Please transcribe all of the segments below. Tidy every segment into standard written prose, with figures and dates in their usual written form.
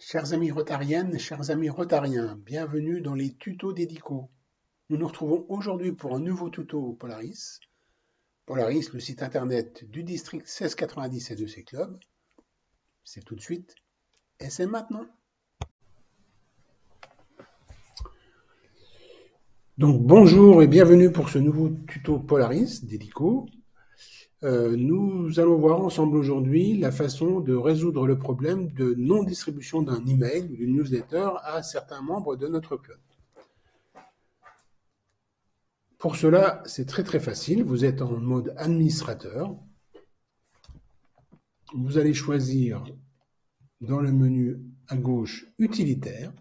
Chers amis rotariennes, chers amis rotariens, bienvenue dans les tutos d'Edico. Nous nous retrouvons aujourd'hui pour un nouveau tuto au Polaris. Polaris, le site internet du district 1690 et de ses clubs. C'est tout de suite et c'est maintenant. Donc bonjour et bienvenue pour ce nouveau tuto Polaris d'Edico. Nous allons voir ensemble aujourd'hui la façon de résoudre le problème de non-distribution d'un email ou d'une newsletter à certains membres de notre club. Pour cela, c'est très facile. Vous êtes en mode administrateur. Vous allez choisir dans le menu à gauche utilitaire.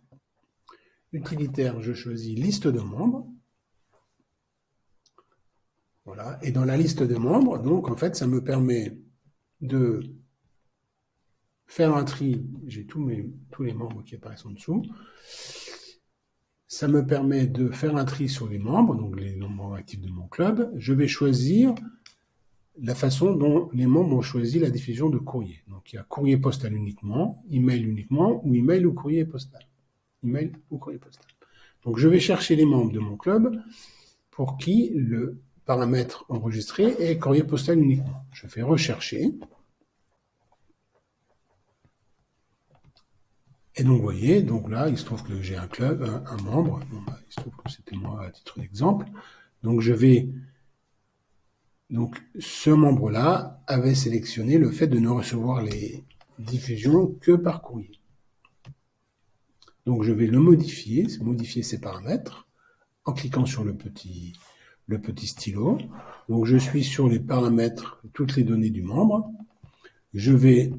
Utilitaire, je choisis liste de membres. Voilà. Et dans la liste de membres, donc en fait, ça me permet de faire un tri. J'ai tous les membres qui apparaissent en dessous. Ça me permet de faire un tri sur les membres, donc les membres actifs de mon club. Je vais choisir la façon dont les membres ont choisi la diffusion de courrier. Donc il y a courrier postal uniquement, email uniquement, ou email ou courrier postal. Email ou courrier postal. Donc je vais chercher les membres de mon club pour qui le paramètre enregistré est courrier postal uniquement. Je fais rechercher. Et donc, vous voyez, donc là, il se trouve que j'ai un club, un membre. Bon, bah, il se trouve que c'était moi à titre d'exemple. Donc, donc, ce membre-là avait sélectionné le fait de ne recevoir les diffusions que par courrier. Donc, je vais le modifier ses paramètres, en cliquant sur le petit stylo. Donc, je suis sur les paramètres, toutes les données du membre. Je vais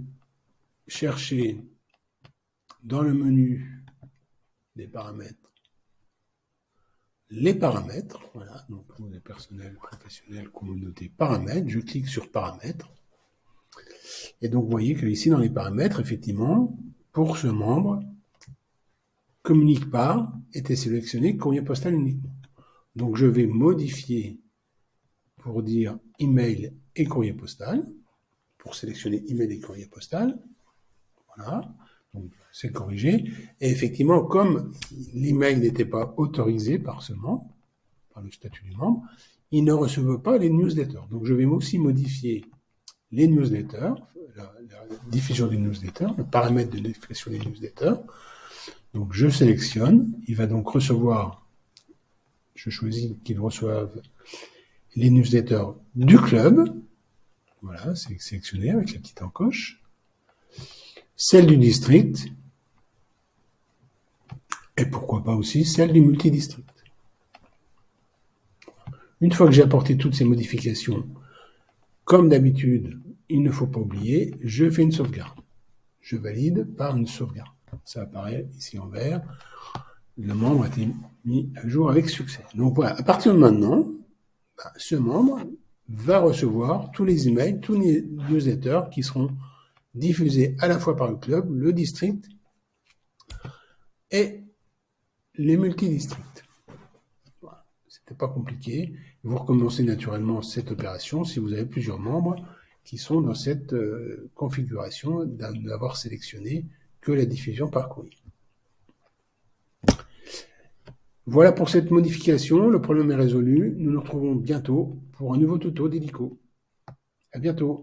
chercher dans le menu des paramètres, les paramètres, voilà, donc pour les personnels, professionnels, communauté, paramètres, je clique sur paramètres, et donc vous voyez que ici dans les paramètres, effectivement, pour ce membre, communique par était sélectionné courrier postal uniquement. Donc je vais modifier pour dire email et courrier postal, pour sélectionner email et courrier postal, voilà. Donc, c'est corrigé. Et effectivement, comme l'email n'était pas autorisé par ce membre, par le statut du membre, il ne recevait pas les newsletters. Donc, je vais aussi modifier les newsletters, la diffusion des newsletters, le paramètre de diffusion des newsletters. Donc, je sélectionne. Il va donc recevoir, je choisis qu'il reçoive les newsletters du club. Voilà, c'est sélectionné avec la petite encoche. Celle du district, et pourquoi pas aussi celle du multidistrict. Une fois que j'ai apporté toutes ces modifications, comme d'habitude, il ne faut pas oublier, je fais une sauvegarde. Je valide par une sauvegarde. Ça apparaît ici en vert. Le membre a été mis à jour avec succès. Donc voilà, à partir de maintenant, ce membre va recevoir tous les emails, tous les newsletters qui seront diffusés à la fois par le club, le district et les multidistricts. Voilà. C'était pas compliqué. Vous recommencez naturellement cette opération si vous avez plusieurs membres qui sont dans cette configuration d'avoir sélectionné que la diffusion par courrier. Voilà pour cette modification. Le problème est résolu. Nous nous retrouvons bientôt pour un nouveau tuto d'Edico. À bientôt.